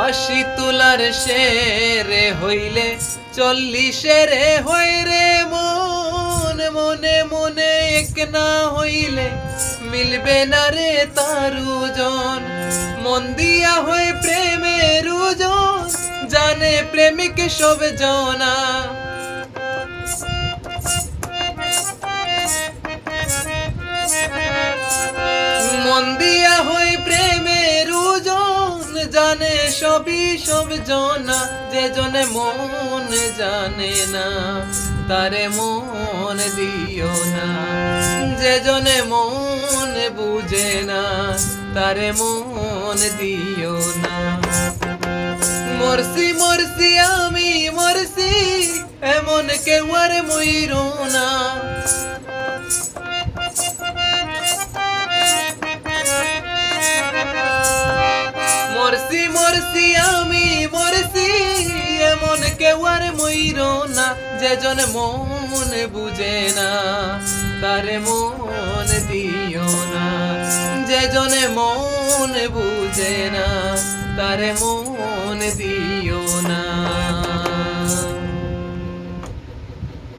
আশি তোলার শেরে হইলে 40 রে হয় রে মন, মনে মনে এক না হইলে মিলবে না রে তার ওজন। মন দিয়া হয় প্রেমের ওজন, জানে প্রেমিক সব জনা। মন দিয়া হয় প্রেমের ওজন, জানে সবই সব জনা। যে জনে মন জানে না তারে মন দিও না, যে জনে মন বুঝে না তারে মন দিও না। মরছি মরছি আমি মরছি, এমন কেউ আর মইরো না। মরছি মরছি আমি মরছি, এমন কেউ আর মইরো না। যে জন মন বুঝে না তারে মন দিও না, যে জনে মন বুঝে না তারে মন দিও